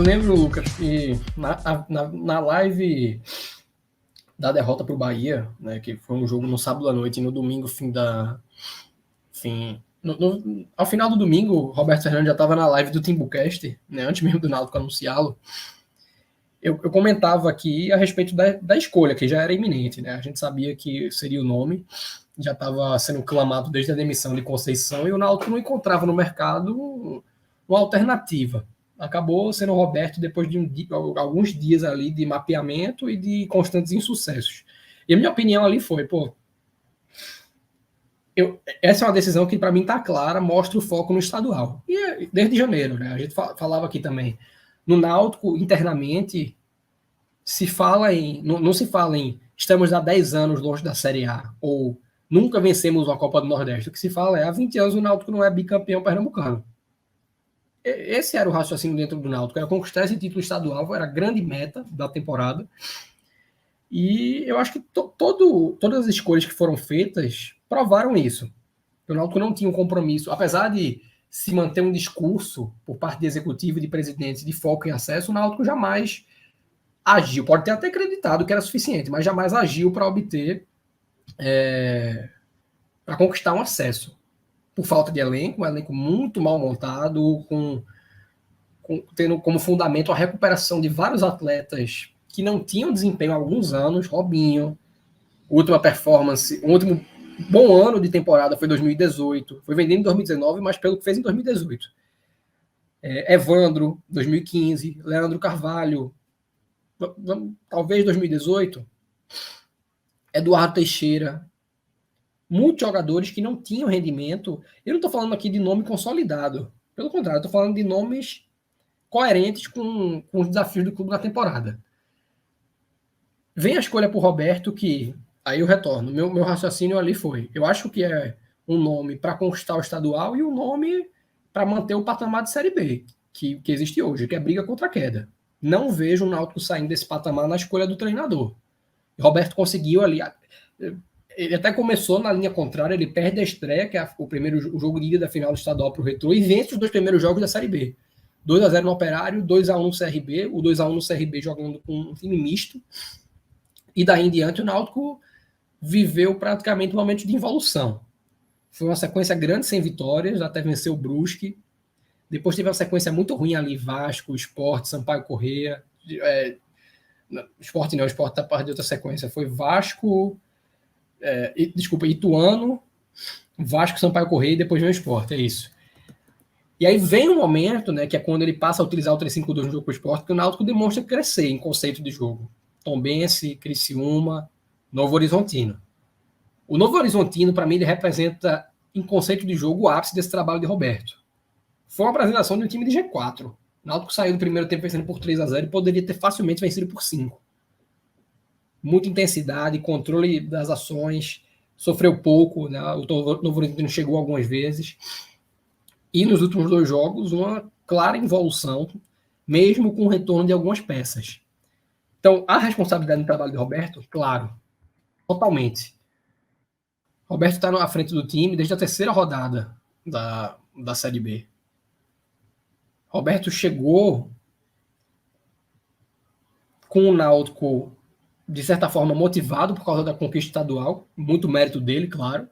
Eu lembro, Lucas, que na live da derrota para o Bahia, né, que foi um jogo no sábado à noite e no domingo, ao final do domingo, o Roberto Fernandes já estava na live do Timbucast, né, antes mesmo do Náutico anunciá-lo. Eu comentava aqui a respeito da escolha, que já era iminente, né? A gente sabia que seria o nome, já estava sendo clamado desde a demissão de Conceição, e o Náutico não encontrava no mercado uma alternativa. Acabou sendo o Roberto depois de alguns dias ali de mapeamento e de constantes insucessos. E a minha opinião ali foi, essa é uma decisão que para mim está clara, mostra o foco no estadual. E desde janeiro, né? A gente falava aqui também. No Náutico, internamente, não se fala em estamos há 10 anos longe da Série A, ou nunca vencemos uma Copa do Nordeste. O que se fala é há 20 anos o Náutico não é bicampeão pernambucano. Esse era o raciocínio dentro do Náutico, era conquistar esse título estadual, era a grande meta da temporada. E eu acho que todas as escolhas que foram feitas provaram isso. O Náutico não tinha um compromisso, apesar de se manter um discurso por parte de executivo e de presidente de foco em acesso, o Náutico jamais agiu, pode ter até acreditado que era suficiente, mas jamais agiu para obter, para conquistar um acesso. Por falta de elenco, um elenco muito mal montado, tendo como fundamento a recuperação de vários atletas que não tinham desempenho há alguns anos. Robinho, última performance, o último bom ano de temporada foi 2018, foi vendido em 2019, mas pelo que fez em 2018. Evandro, 2015, Leandro Carvalho, talvez 2018, Eduardo Teixeira, muitos jogadores que não tinham rendimento. Eu não estou falando aqui de nome consolidado, pelo contrário, estou falando de nomes coerentes com os desafios do clube na temporada. Vem a escolha por Roberto, que aí eu retorno. Meu raciocínio ali foi: eu acho que é um nome para conquistar o estadual e um nome para manter o patamar de Série B, que existe hoje, que é briga contra a queda. Não vejo o Náutico saindo desse patamar na escolha do treinador. Roberto conseguiu ali. Ele até começou na linha contrária, ele perde a estreia, que é o jogo de ida da final do estadual para o Retrô, e vence os 2 primeiros jogos da Série B. 2-0 no Operário, 2-1 no CRB, o 2-1 no CRB jogando com um time misto. E daí em diante o Náutico viveu praticamente um momento de involução. Foi uma sequência grande sem vitórias, até venceu o Brusque. Depois teve uma sequência muito ruim ali, Vasco, Sport, Sampaio Corrêa. Sport tá parte de outra sequência. Foi Vasco, Ituano, Vasco, Sampaio Corrêa e depois vem o Sport, é isso. E aí vem um momento, né, que é quando ele passa a utilizar o 3-5-2 no jogo para o Sport, que o Náutico demonstra crescer em conceito de jogo. Tombense, Criciúma, Novo Horizontino. O Novo Horizontino, para mim, ele representa, em conceito de jogo, o ápice desse trabalho de Roberto. Foi uma apresentação de um time de G4. O Náutico saiu do primeiro tempo vencendo por 3-0 e poderia ter facilmente vencido por 5. Muita intensidade, controle das ações, sofreu pouco, né? O Novo Horizontino chegou algumas vezes. E nos últimos 2 jogos, uma clara involução, mesmo com o retorno de algumas peças. Então, a responsabilidade no trabalho de Roberto, claro, totalmente. Roberto está à frente do time desde a 3ª rodada da Série B. Roberto chegou com o Náutico, de certa forma, motivado por causa da conquista estadual, muito mérito dele, claro,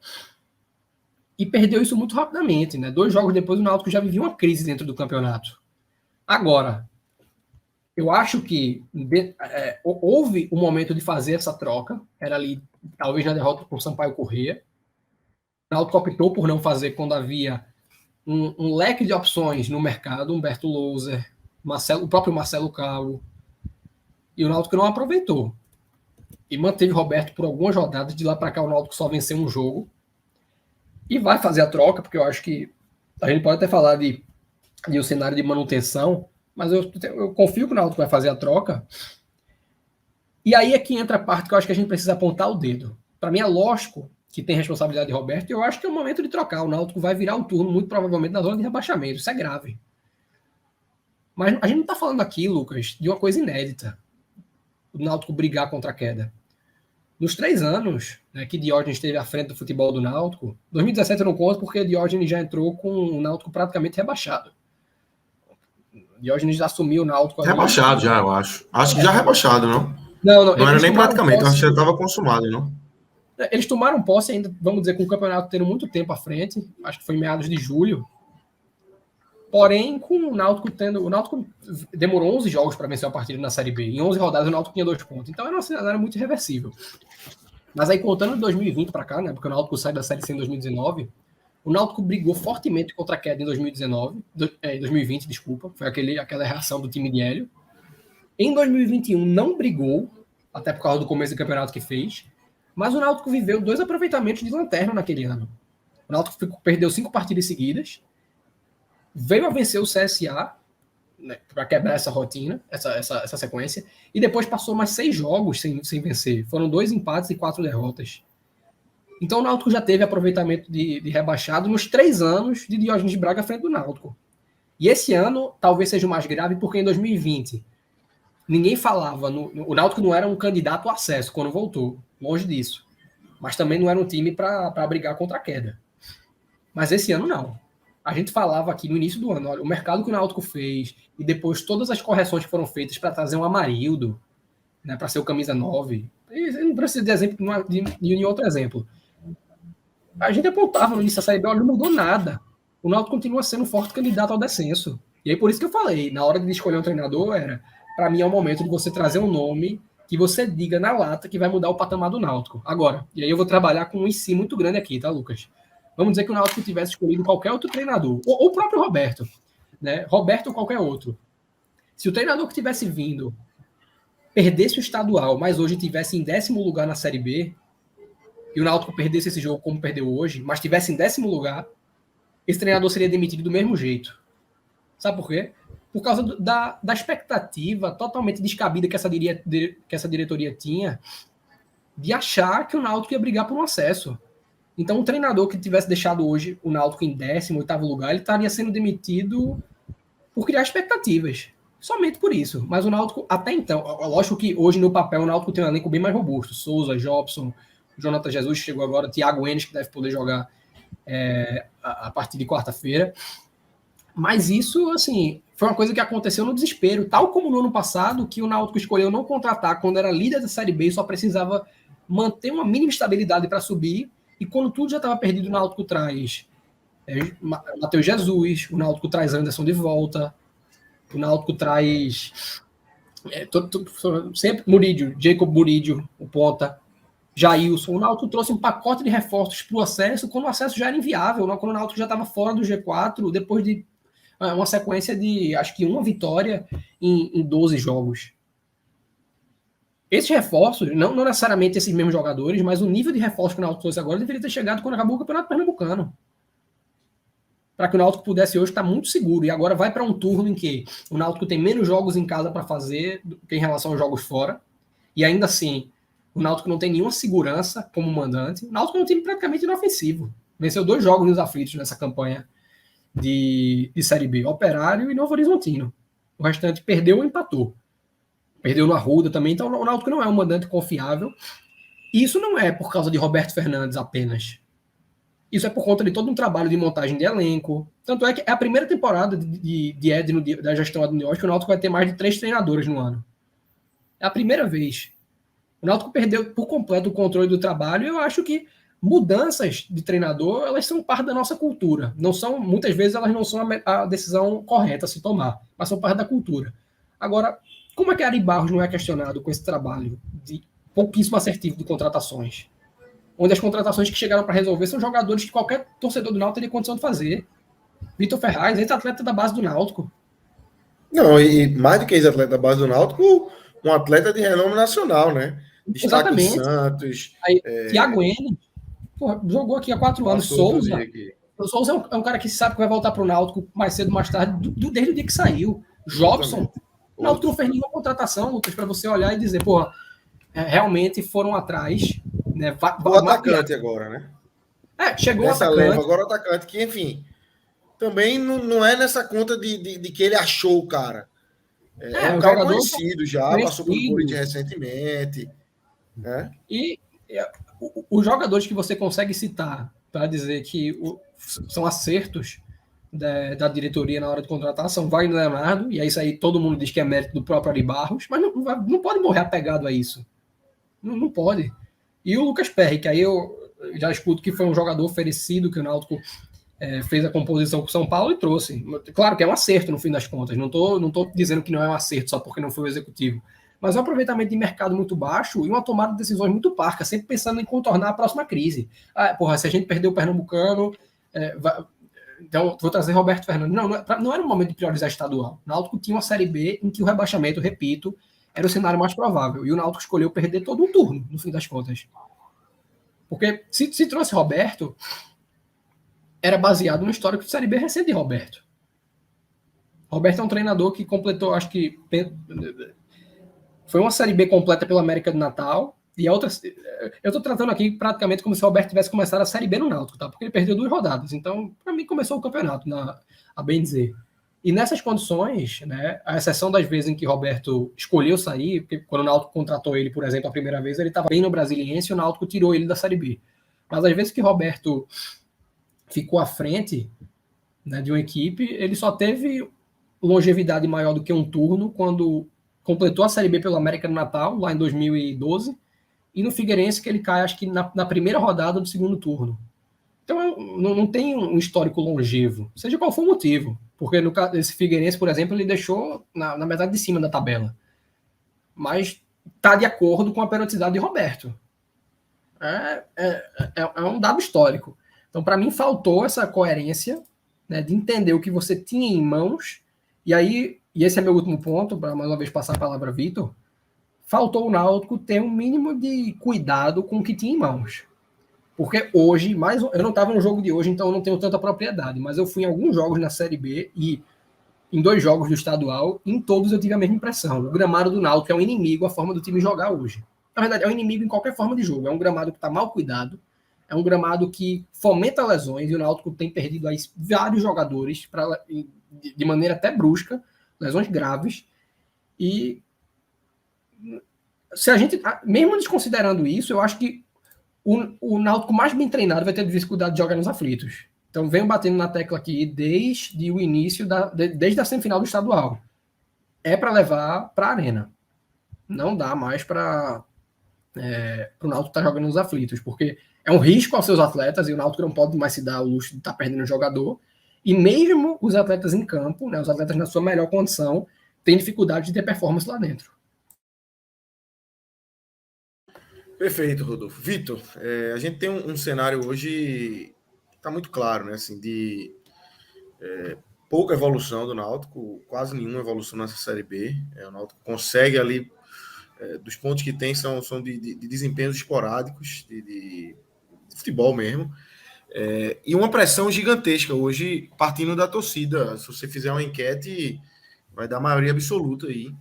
e perdeu isso muito rapidamente, né? 2 jogos depois, o Náutico já vivia uma crise dentro do campeonato. Agora, eu acho que houve um momento de fazer essa troca, era ali, talvez na derrota com o Sampaio Corrêa. O Náutico optou por não fazer quando havia um leque de opções no mercado, Humberto Louser, o próprio Marcelo Cabo, e o Náutico não aproveitou. E manteve Roberto por algumas rodadas. De lá para cá o Náutico só venceu um jogo. E vai fazer a troca, porque eu acho que a gente pode até falar de um cenário de manutenção, mas eu confio que o Náutico vai fazer a troca. E aí é que entra a parte que eu acho que a gente precisa apontar o dedo. Para mim é lógico que tem responsabilidade de Roberto, e eu acho que é o momento de trocar. O Náutico vai virar o turno, muito provavelmente, na zona de rebaixamento. Isso é grave. Mas a gente não está falando aqui, Lucas, de uma coisa inédita. O Náutico brigar contra a queda. Nos 3 anos, né, que Diógenes esteve à frente do futebol do Náutico, 2017 eu não conto porque Diógenes já entrou com o Náutico praticamente rebaixado. Diógenes assumiu o Náutico ali. Rebaixado já, eu acho. Acho que já rebaixado, não? Não Não era nem praticamente, posse, eu acho que já estava consumado, não? Eles tomaram posse ainda, vamos dizer, com o campeonato tendo muito tempo à frente, acho que foi em meados de julho. Porém, com o Náutico tendo. O Náutico demorou 11 jogos para vencer a partida na Série B. Em 11 rodadas, o Náutico tinha 2 pontos. Então era uma cenário muito irreversível. Mas aí, contando de 2020 para cá, né? Porque o Náutico sai da Série C em 2019, o Náutico brigou fortemente contra a queda em 2020, desculpa. Foi aquela reação do time de Hélio. Em 2021, não brigou, até por causa do começo do campeonato que fez. Mas o Náutico viveu 2 aproveitamentos de lanterna naquele ano. O Náutico perdeu 5 partidas seguidas, veio a vencer o CSA, né, para quebrar essa rotina, essa sequência, e depois passou mais 6 jogos sem vencer. Foram 2 empates e 4 derrotas. Então o Náutico já teve aproveitamento de rebaixado nos 3 anos de Diógenes Braga à frente do Náutico. E esse ano talvez seja o mais grave, porque em 2020 ninguém falava, o Náutico não era um candidato ao acesso quando voltou, longe disso. Mas também não era um time para brigar contra a queda. Mas esse ano não. A gente falava aqui no início do ano, olha, o mercado que o Náutico fez e depois todas as correções que foram feitas para trazer um Amarildo, né, para ser o camisa 9. Eu não preciso de exemplo de nenhum outro exemplo. A gente apontava no início da Série B, olha, não mudou nada. O Náutico continua sendo um forte candidato ao descenso. E aí por isso que eu falei, na hora de escolher um treinador, para mim é o momento de você trazer um nome que você diga na lata que vai mudar o patamar do Náutico. Agora, e aí eu vou trabalhar com um em si muito grande aqui, tá, Lucas? Vamos dizer que o Náutico tivesse escolhido qualquer outro treinador, ou o próprio Roberto, né? Roberto ou qualquer outro. Se o treinador que tivesse vindo perdesse o estadual, mas hoje tivesse em 10º lugar na Série B, e o Náutico perdesse esse jogo como perdeu hoje, mas tivesse em 10º lugar, esse treinador seria demitido do mesmo jeito. Sabe por quê? Por causa da expectativa totalmente descabida que essa diretoria tinha de achar que o Náutico ia brigar por um acesso. Então, um treinador que tivesse deixado hoje o Náutico em 18º lugar, ele estaria sendo demitido por criar expectativas. Somente por isso. Mas o Náutico, até então, lógico que hoje no papel o Náutico tem um elenco bem mais robusto. Souza, Jobson, Jonathan Jesus chegou agora, Thiago Enes, que deve poder jogar a partir de quarta-feira. Mas isso, assim, foi uma coisa que aconteceu no desespero. Tal como no ano passado, que o Náutico escolheu não contratar quando era líder da Série B e só precisava manter uma mínima estabilidade para subir. E quando tudo já estava perdido, o Náutico traz Matheus Jesus, o Náutico traz Anderson de volta, o Náutico traz sempre Murídio, Jacob Murídio, o ponta, Jailson. O Náutico trouxe um pacote de reforços para o acesso, quando o acesso já era inviável, quando o Náutico já estava fora do G4, depois de uma sequência de, acho que 1 vitória em 12 jogos. Esses reforços, não necessariamente esses mesmos jogadores, mas o nível de reforço que o Náutico trouxe agora deveria ter chegado quando acabou o Campeonato Pernambucano. Para que o Náutico pudesse hoje estar muito seguro. E agora vai para um turno em que o Náutico tem menos jogos em casa para fazer do que em relação aos jogos fora. E ainda assim, o Náutico não tem nenhuma segurança como mandante. O Náutico é um time praticamente inofensivo. Venceu 2 jogos nos aflitos nessa campanha de Série B. Operário e Novo Horizontino. O restante perdeu ou empatou. Perdeu no Arruda também, então o Náutico não é um mandante confiável. E isso não é por causa de Roberto Fernandes apenas. Isso é por conta de todo um trabalho de montagem de elenco. Tanto é que é a primeira temporada de Edno, da gestão Edno, que o Náutico vai ter mais de 3 treinadores no ano. É a primeira vez. O Náutico perdeu por completo o controle do trabalho e eu acho que mudanças de treinador, elas são parte da nossa cultura. Não são, muitas vezes elas não são a decisão correta a se tomar, mas são parte da cultura. Agora, como é que Ari Barros não é questionado com esse trabalho de pouquíssimo assertivo de contratações? Onde as contratações que chegaram para resolver são jogadores que qualquer torcedor do Náutico teria condição de fazer. Vitor Ferraz, ex-atleta da base do Náutico. Não, e mais do que ex-atleta da base do Náutico, um atleta de renome nacional, né? Destaque em Santos. Aí, Thiago Enes, jogou aqui há 4 anos. Souza. O Souza é um cara que sabe que vai voltar para o Náutico mais cedo ou mais tarde, desde o dia que saiu. Jobson. O Náutico não fez nenhuma contratação, Lucas, para você olhar e dizer, porra, realmente foram atrás. Né? O atacante agora, né? Chegou o atacante. Leva agora o atacante, que, enfim, também não é nessa conta de que ele achou o cara. É um cara conhecido já, passou pelo Corinthians recentemente. Né? E os jogadores que você consegue citar para dizer que são acertos da diretoria na hora de contratação, Wagner Leonardo, e é isso aí, todo mundo diz que é mérito do próprio Ari Barros, mas não pode morrer apegado a isso. Não pode. E o Lucas Perry, que aí eu já escuto que foi um jogador oferecido, que o Náutico fez a composição com o São Paulo e trouxe. Claro que é um acerto no fim das contas, não tô dizendo que não é um acerto só porque não foi o executivo, mas um aproveitamento de mercado muito baixo e uma tomada de decisões muito parca, sempre pensando em contornar a próxima crise. Se a gente perder o Pernambucano, então vou trazer Roberto Fernandes. Não era o momento de priorizar estadual. O Náutico tinha uma Série B em que o rebaixamento, repito, era o cenário mais provável. E o Náutico escolheu perder todo um turno, no fim das contas. Porque se trouxe Roberto, era baseado no histórico de Série B recente de Roberto. Roberto é um treinador que completou, acho que foi uma Série B completa pela América do Natal, e a outra, eu estou tratando aqui praticamente como se o Roberto tivesse começado a Série B no Náutico, tá? Porque ele perdeu 2 rodadas, então para mim começou o campeonato, a bem dizer. E nessas condições, né, a exceção das vezes em que Roberto escolheu sair, porque quando o Náutico contratou ele, por exemplo, a primeira vez, ele estava bem no Brasiliense e o Náutico tirou ele da Série B. Mas às vezes que Roberto ficou à frente, né, de uma equipe, ele só teve longevidade maior do que um turno quando completou a Série B pelo América do Natal, lá em 2012, e no Figueirense que ele cai, acho que na primeira rodada do segundo turno. Então não tem um histórico longevo, seja qual for o motivo. Porque no caso desse Figueirense, por exemplo, ele deixou na metade de cima da tabela. Mas está de acordo com a periodicidade de Roberto. É um dado histórico. Então, para mim, faltou essa coerência, né, de entender o que você tinha em mãos. E aí, e esse é meu último ponto, para mais uma vez passar a palavra a Vitor, faltou o Náutico ter um mínimo de cuidado com o que tinha em mãos. Porque hoje, eu não estava no jogo de hoje, então eu não tenho tanta propriedade, mas eu fui em alguns jogos na Série B e em 2 jogos do estadual, em todos eu tive a mesma impressão. O gramado do Náutico é um inimigo, a forma do time jogar hoje. Na verdade, é um inimigo em qualquer forma de jogo. É um gramado que está mal cuidado, é um gramado que fomenta lesões, e o Náutico tem perdido aí vários jogadores de maneira até brusca, lesões graves, e se a gente, mesmo desconsiderando isso, eu acho que o Náutico mais bem treinado vai ter dificuldade de jogar nos aflitos. Então, venho batendo na tecla aqui desde o início, desde a semifinal do estadual. É para levar para a arena. Não dá mais para o Náutico estar jogando nos aflitos, porque é um risco aos seus atletas e o Náutico não pode mais se dar o luxo de estar perdendo um jogador. E mesmo os atletas em campo, né, os atletas na sua melhor condição, têm dificuldade de ter performance lá dentro. Perfeito, Rodolfo. Vitor, a gente tem um cenário hoje que está muito claro, né? Assim, de pouca evolução do Náutico, quase nenhuma evolução nessa Série B. O Náutico consegue ali, dos pontos que tem são de desempenhos esporádicos, de futebol mesmo. E uma pressão gigantesca hoje, partindo da torcida. Se você fizer uma enquete, vai dar maioria absoluta aí,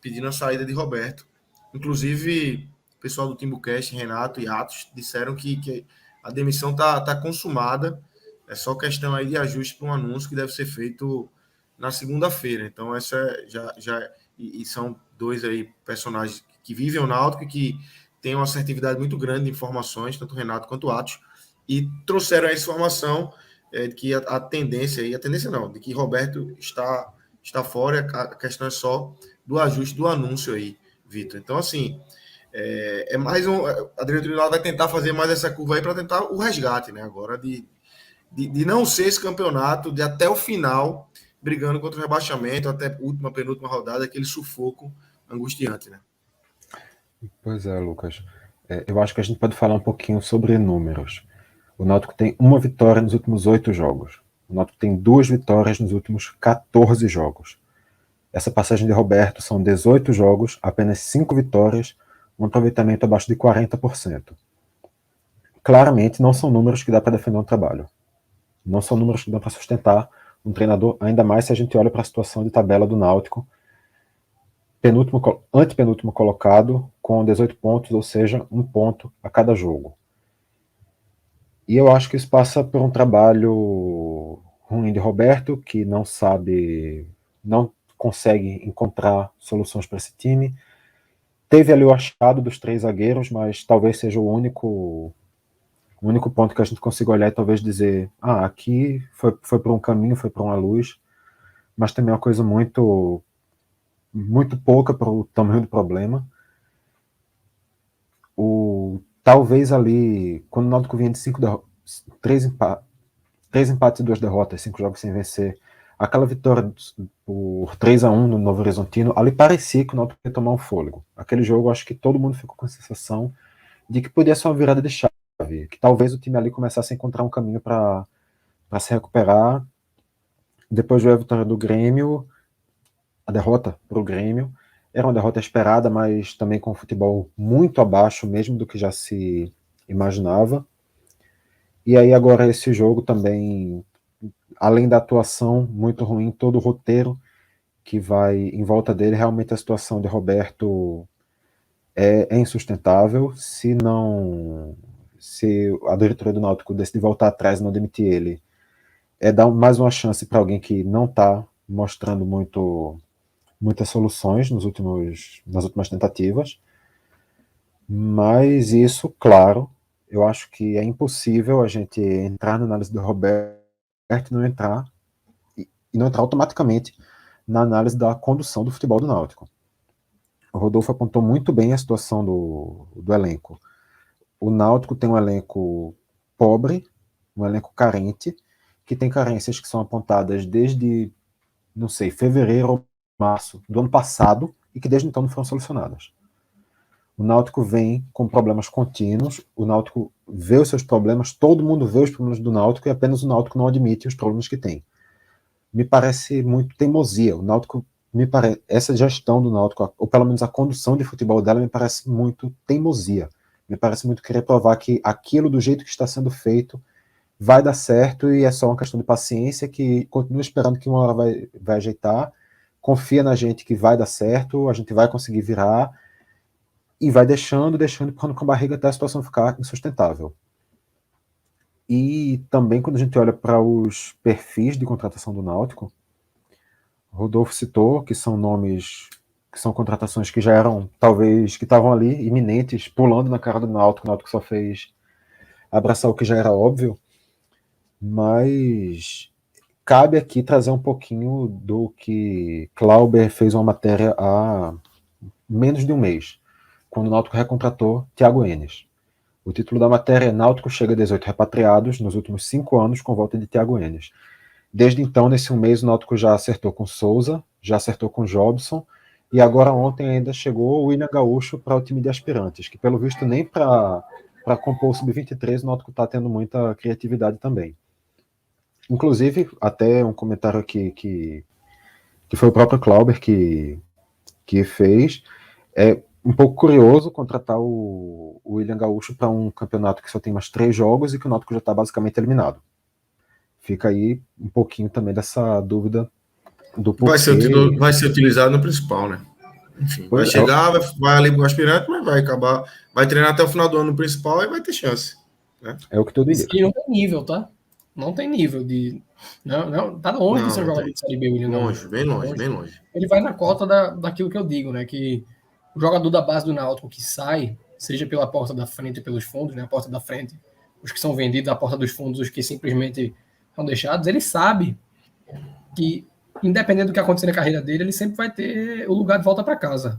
pedindo a saída de Roberto. Inclusive, o pessoal do Timbucast, Renato e Atos, disseram que a demissão está consumada. É só questão aí de ajuste para um anúncio que deve ser feito na segunda-feira. Então, essa e são 2 aí personagens que vivem o Náutico e que têm uma assertividade muito grande de informações, tanto o Renato quanto o Atos, e trouxeram essa informação de que a tendência não, de que Roberto está fora, a questão é só do ajuste do anúncio aí, Vitor. Então, assim, mais a diretoria vai tentar fazer mais essa curva aí para tentar o resgate, né? Agora de não ser esse campeonato, de até o final, brigando contra o rebaixamento, até a última, penúltima rodada, aquele sufoco angustiante, né? Pois é, Lucas. Eu acho que a gente pode falar um pouquinho sobre números. O Náutico tem 1 vitória nos últimos 8 jogos. O Náutico tem 2 vitórias nos últimos 14 jogos. Essa passagem de Roberto são 18 jogos, apenas 5 vitórias, um aproveitamento abaixo de 40%. Claramente não são números que dá para defender um trabalho. Não são números que dá para sustentar um treinador, ainda mais se a gente olha para a situação de tabela do Náutico, antepenúltimo colocado, com 18 pontos, ou seja, 1 ponto a cada jogo. E eu acho que isso passa por um trabalho ruim de Roberto, que não consegue encontrar soluções para esse time. Teve ali o achado dos 3 zagueiros, mas talvez seja o único O único ponto que a gente consiga olhar e talvez dizer, aqui foi por um caminho, foi por uma luz, mas também é uma coisa muito, muito pouca para o tamanho do problema. Talvez ali, quando o Náutico vinha de 3 empates e 2 derrotas, 5 jogos sem vencer, aquela vitória por 3-1 no Novo Horizontino, ali parecia que o Náutico ia tomar um fôlego. Aquele jogo, acho que todo mundo ficou com a sensação de que podia ser uma virada de chave, que talvez o time ali começasse a encontrar um caminho para se recuperar. Depois veio a vitória do Grêmio, a derrota para o Grêmio. Era uma derrota esperada, mas também com um futebol muito abaixo mesmo do que já se imaginava. E aí agora esse jogo também, além da atuação muito ruim, todo o roteiro que vai em volta dele, realmente a situação de Roberto é insustentável. Se a diretoria do Náutico decidir voltar atrás e não demitir ele, é dar mais uma chance para alguém que não está mostrando muitas soluções nas últimas tentativas. Mas isso, claro, eu acho que é impossível a gente entrar na análise do Roberto e não entrar automaticamente na análise da condução do futebol do Náutico. O Rodolfo apontou muito bem a situação do elenco. O Náutico tem um elenco pobre, um elenco carente, que tem carências que são apontadas desde, não sei, fevereiro ou março do ano passado e que desde então não foram solucionadas. O Náutico vem com problemas contínuos, o Náutico vê os seus problemas, todo mundo vê os problemas do Náutico e apenas o Náutico não admite os problemas que tem. Me parece muito teimosia. O Náutico, essa gestão do Náutico, ou pelo menos a condução de futebol dela, me parece muito teimosia. Me parece muito querer provar que aquilo do jeito que está sendo feito vai dar certo e é só uma questão de paciência, que continua esperando que uma hora vai ajeitar, confia na gente que vai dar certo, a gente vai conseguir virar, e vai deixando, empurrando com a barriga até a situação ficar insustentável. E também quando a gente olha para os perfis de contratação do Náutico, Rodolfo citou que são nomes, que são contratações que já eram, talvez, que estavam ali, iminentes, pulando na cara do Náutico. O Náutico só fez abraçar o que já era óbvio, mas cabe aqui trazer um pouquinho do que Clauber fez uma matéria há menos de um mês, quando o Náutico recontratou Thiago Enes. O título da matéria é Náutico chega a 18 repatriados nos últimos 5 anos com volta de Thiago Enes. Desde então, nesse um mês, o Náutico já acertou com Souza, já acertou com Jobson, e agora ontem ainda chegou o William Gaúcho para o time de aspirantes, que pelo visto nem para compor o Sub-23 o Náutico está tendo muita criatividade também. Inclusive, até um comentário aqui que foi o próprio Clauber que fez, é um pouco curioso contratar o William Gaúcho para um campeonato que só tem mais 3 jogos e que o Náutico já está basicamente eliminado. Fica aí um pouquinho também dessa dúvida do porquê. Vai ser utilizado no principal, né? Enfim, vai chegar, vai ali pro aspirante, mas vai acabar, vai treinar até o final do ano no principal e vai ter chance. Né? É o que tudo indica. E não tem nível, tá? Não tem nível de... Não, tá longe de ser um jogador de Série B, William. Longe, bem longe. Ele vai na cota daquilo que eu digo, né? Que o jogador da base do Náutico que sai, seja pela porta da frente e pelos fundos, né? A porta da frente, os que são vendidos, a porta dos fundos, os que simplesmente são deixados, ele sabe que, independente do que acontecer na carreira dele, ele sempre vai ter o lugar de volta para casa.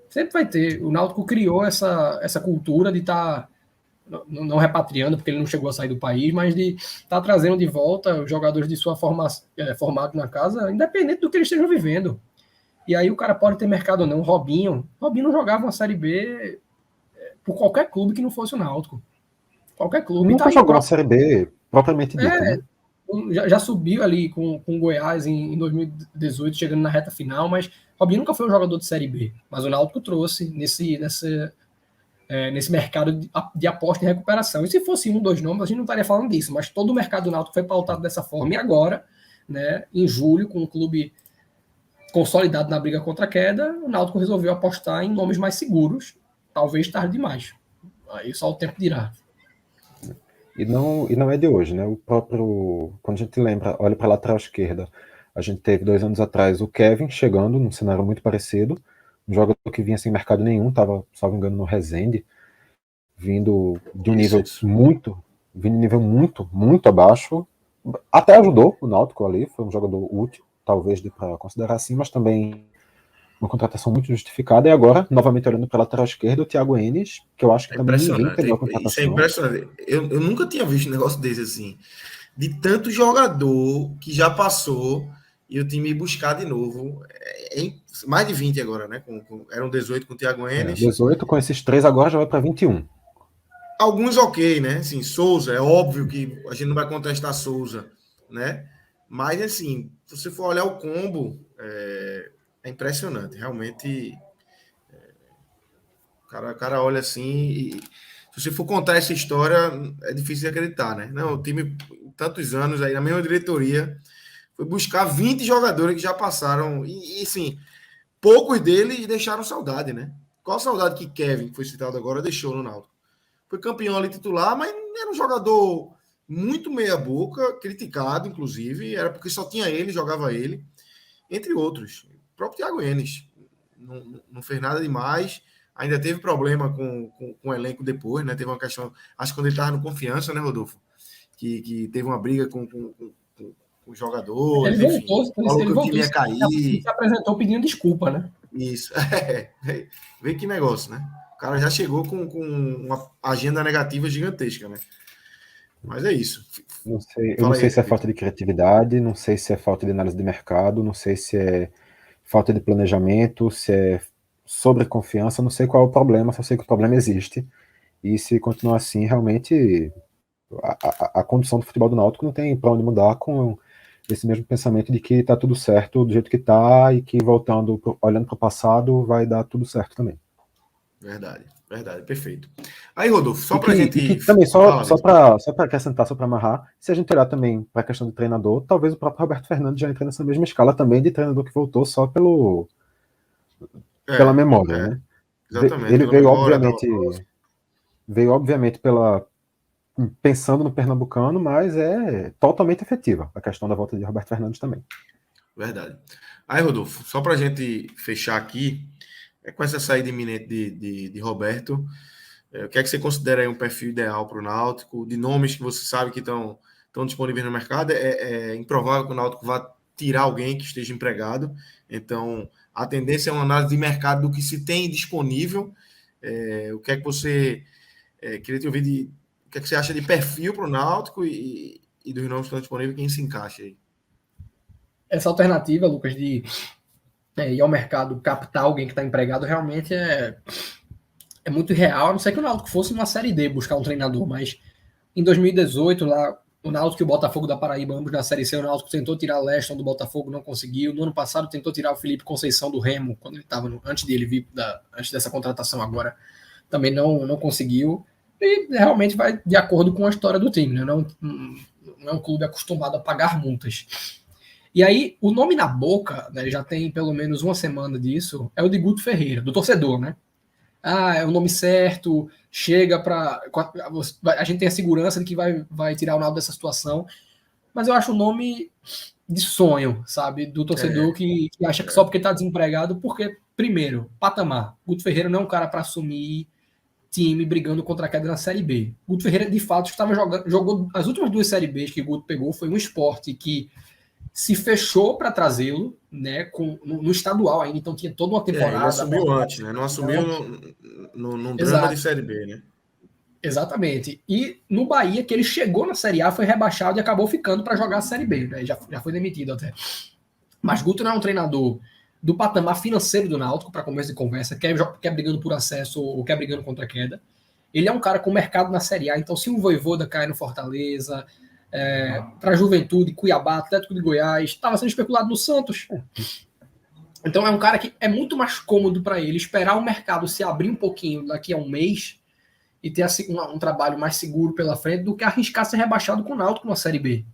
Sempre vai ter. O Náutico criou essa cultura de estar não repatriando, porque ele não chegou a sair do país, mas de estar trazendo de volta os jogadores de sua formato na casa, independente do que eles estejam vivendo. E aí o cara pode ter mercado ou não. Robinho não jogava uma Série B por qualquer clube que não fosse o Náutico. Qualquer clube. Nunca jogou uma Série B propriamente dita, né? Já subiu ali com o Goiás em 2018, chegando na reta final, mas Robinho nunca foi um jogador de Série B. Mas o Náutico trouxe nesse mercado de aposta e recuperação. E se fosse 1, 2 nomes, a gente não estaria falando disso, mas todo o mercado do Náutico foi pautado dessa forma. E agora, né, em julho, com o clube consolidado na briga contra a queda, o Náutico resolveu apostar em nomes mais seguros, talvez tarde demais. Aí só o tempo dirá. E não é de hoje, né? O próprio, quando a gente lembra, olha para a lateral esquerda, a gente teve 2 anos atrás o Kevin chegando num cenário muito parecido, um jogador que vinha sem mercado nenhum, estava, salvo engano, no Resende, vindo de um nível muito abaixo. Até ajudou o Náutico ali, foi um jogador útil, talvez dê para considerar assim, mas também uma contratação muito justificada. E agora, novamente olhando para a lateral esquerda, o Thiago Enes, que eu acho que também ninguém entendeu a contratação. Isso é impressionante. Eu nunca tinha visto um negócio desse assim. De tanto jogador que já passou e o time ir buscar de novo. Mais de 20 agora, né? Eram 18 com o Thiago Enes. 18, com esses 3 agora já vai para 21. Alguns ok, né? Assim, Souza, é óbvio que a gente não vai contestar Souza, né? Mas, assim, se você for olhar o combo, é impressionante. Realmente, o cara olha assim e se você for contar essa história, é difícil de acreditar, né? Não, o time, tantos anos aí, na mesma diretoria, foi buscar 20 jogadores que já passaram e assim, poucos deles deixaram saudade, né? Qual saudade que Kevin, que foi citado agora, deixou no Náutico? Foi campeão ali titular, mas era um jogador muito meia-boca, criticado, inclusive, era porque só tinha ele, jogava ele, entre outros. O próprio Thiago Enes não fez nada demais, ainda teve problema com o elenco depois, né? Teve uma questão, acho que quando ele estava no Confiança, né, Rodolfo? Que teve uma briga com os jogadores, ele enfim, voltou, falou que o time ia ele cair. se apresentou pedindo desculpa, né? Isso, vê que negócio, né? O cara já chegou com uma agenda negativa gigantesca, né? Mas é isso. Eu não sei se é falta de criatividade, não sei se é falta de análise de mercado, não sei se é falta de planejamento, se é sobreconfiança, não sei qual é o problema, só sei que o problema existe. E se continuar assim, realmente a condição do futebol do Náutico não tem para onde mudar com esse mesmo pensamento de que tá tudo certo do jeito que tá e que olhando para o passado vai dar tudo certo também. Verdade, perfeito. Aí, Rodolfo, só para a gente... Também, só para acrescentar, só para amarrar, se a gente olhar também para a questão do treinador, talvez o próprio Roberto Fernandes já entre nessa mesma escala também de treinador que voltou só pela memória, né? Exatamente. Ele veio obviamente pensando no pernambucano, mas é totalmente efetiva a questão da volta de Roberto Fernandes também. Verdade. Aí, Rodolfo, só para a gente fechar aqui, com essa saída iminente de Roberto, o que é que você considera aí um perfil ideal para o Náutico, de nomes que você sabe que estão disponíveis no mercado? É improvável que o Náutico vá tirar alguém que esteja empregado, então a tendência é uma análise de mercado do que se tem disponível. O que é que você queria te ouvir o que é que você acha de perfil para o Náutico e dos nomes que estão disponíveis, quem se encaixa aí? Essa alternativa, Lucas, de ir ao mercado captar alguém que está empregado, realmente é muito real. A não ser que o Náutico fosse uma Série D buscar um treinador, mas em 2018, lá, o Náutico e o Botafogo da Paraíba, ambos na Série C, o Náutico tentou tirar o Leston do Botafogo, não conseguiu. No ano passado tentou tirar o Felipe Conceição do Remo, quando ele estava antes dele vir, antes dessa contratação agora, também não conseguiu. E realmente vai de acordo com a história do time, né? Não é um clube acostumado a pagar multas. E aí, o nome na boca, né, já tem pelo menos uma semana disso, é o de Guto Ferreira, do torcedor, né? É o nome certo, chega para... A gente tem a segurança de que vai tirar o Náutico dessa situação, mas eu acho o nome de sonho, sabe? Do torcedor que acha que só porque está desempregado, porque, primeiro, patamar. Guto Ferreira não é um cara para assumir time brigando contra a queda na Série B. Guto Ferreira, de fato, jogou as últimas 2 Série Bs que o Guto pegou, foi um Sport que se fechou para trazê-lo, né, no estadual ainda, então tinha toda uma temporada. Ele assumiu antes, né? Não assumiu num drama de Série B, né? Exatamente. E no Bahia, que ele chegou na Série A, foi rebaixado e acabou ficando para jogar a Série B, né? Já foi demitido até. Mas Guto não é um treinador do patamar financeiro do Náutico, para começo de conversa, quer brigando por acesso ou quer brigando contra a queda. Ele é um cara com mercado na Série A, então se o Vojvoda cai no Fortaleza, para a Juventude, Cuiabá, Atlético de Goiás, estava sendo especulado no Santos. Então é um cara que é muito mais cômodo para ele esperar o mercado se abrir um pouquinho daqui a um mês e ter um trabalho mais seguro pela frente do que arriscar ser rebaixado com o Náutico na Série B.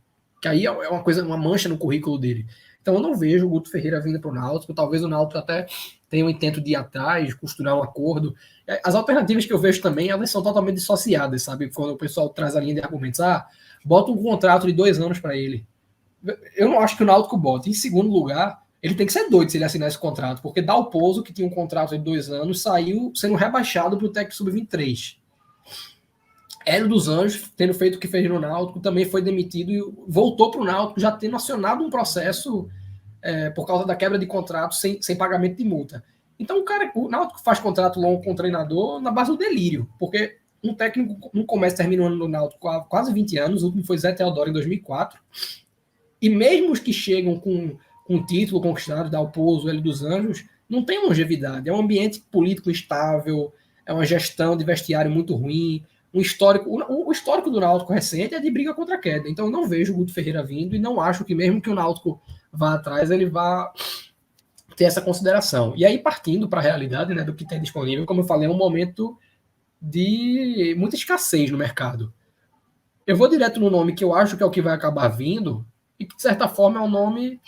Que aí é uma mancha no currículo dele. Então eu não vejo o Guto Ferreira vindo para o Náutico. Talvez o Náutico até tenha um intento de ir atrás, costurar um acordo. As alternativas que eu vejo também, elas são totalmente dissociadas, sabe? Quando o pessoal traz a linha de argumentos, bota um contrato de 2 anos para ele. Eu não acho que o Náutico bota. Em segundo lugar, ele tem que ser doido se ele assinar esse contrato, porque Dalpozo, que tinha um contrato de 2 anos, saiu sendo rebaixado para o técnico sub-23. Hélio dos Anjos, tendo feito o que fez no Náutico, também foi demitido e voltou para o Náutico, já tendo acionado um processo por causa da quebra de contrato sem pagamento de multa. Então o Náutico faz contrato longo com o treinador na base do delírio, porque um técnico não começa terminando no Náutico há quase 20 anos, o último foi Zé Teodoro em 2004, e mesmo os que chegam com um título conquistado, Dalpozo, Hélio dos Anjos, não tem longevidade, é um ambiente político instável, é uma gestão de vestiário muito ruim, o histórico do Náutico recente é de briga contra a queda, então eu não vejo o Guto Ferreira vindo e não acho que mesmo que o Náutico vá atrás, ele vá ter essa consideração. E aí, partindo para a realidade, né, do que tem disponível, como eu falei, é um momento de muita escassez no mercado. Eu vou direto no nome que eu acho que é o que vai acabar vindo, e que, de certa forma, é um nome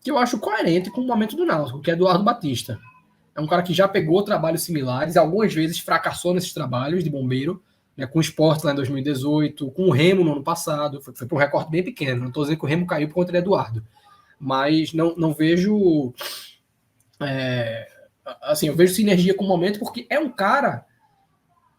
que eu acho coerente com o momento do Náutico, que é Eduardo Batista. É um cara que já pegou trabalhos similares, algumas vezes fracassou nesses trabalhos de bombeiro, né, com o Sport lá em 2018, com o Remo no ano passado, foi para um recorte bem pequeno, não estou dizendo que o Remo caiu por conta de Eduardo, mas não vejo assim, eu vejo sinergia com o momento, porque é um cara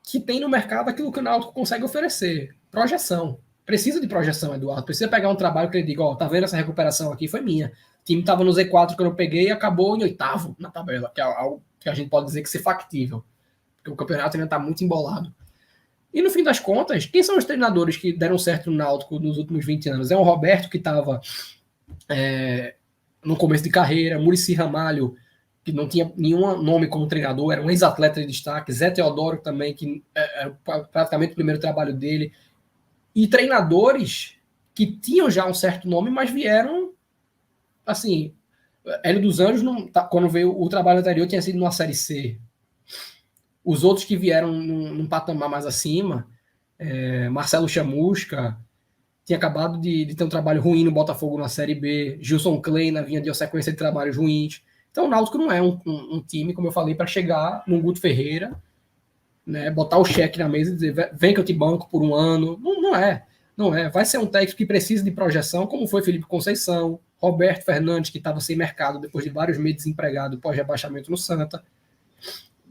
que tem no mercado aquilo que o Náutico consegue oferecer, projeção. Precisa de projeção, Eduardo. Precisa pegar um trabalho que ele diga, tá vendo essa recuperação aqui? Foi minha. O time estava no Z4 que eu peguei e acabou em 8º na tabela, que é algo que a gente pode dizer que é factível, porque o campeonato ainda está muito embolado. E no fim das contas, quem são os treinadores que deram certo no Náutico nos últimos 20 anos? É o Roberto, que estava no começo de carreira, Muricy Ramalho, que não tinha nenhum nome como treinador, era um ex-atleta de destaque, Zé Teodoro também, que era praticamente o primeiro trabalho dele, e treinadores que tinham já um certo nome, mas vieram, assim, Hélio dos Anjos, quando veio o trabalho anterior, tinha sido numa Série C. Os outros que vieram num patamar mais acima, Marcelo Chamusca, tinha acabado de ter um trabalho ruim no Botafogo na Série B, Gilson Kleina vinha de uma sequência de trabalhos ruins. Então o Náutico não é um time, como eu falei, para chegar no Guto Ferreira, né, botar o cheque na mesa e dizer, vem que eu te banco por um ano. Não é. Vai ser um técnico que precisa de projeção, como foi Felipe Conceição, Roberto Fernandes, que estava sem mercado depois de vários meses desempregado pós-rebaixamento no Santa.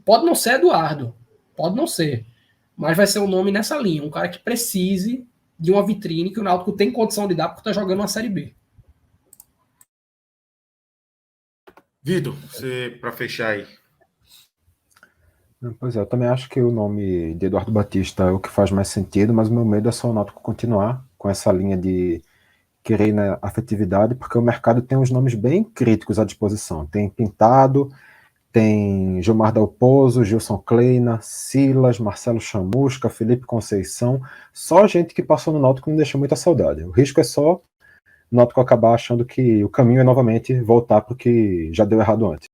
Pode não ser Eduardo, pode não ser, mas vai ser um nome nessa linha, um cara que precise de uma vitrine que o Náutico tem condição de dar porque está jogando uma Série B. Vitor, você para fechar aí. Pois é, eu também acho que o nome de Eduardo Batista é o que faz mais sentido, mas o meu medo é só o Náutico continuar com essa linha de querer na afetividade, porque o mercado tem uns nomes bem críticos à disposição. Tem Pintado, tem Gilmar Dalpozo, Gilson Kleina, Silas, Marcelo Chamusca, Felipe Conceição, só gente que passou no Náutico não deixa muita saudade. O risco é só o Náutico acabar achando que o caminho é novamente voltar para o que já deu errado antes.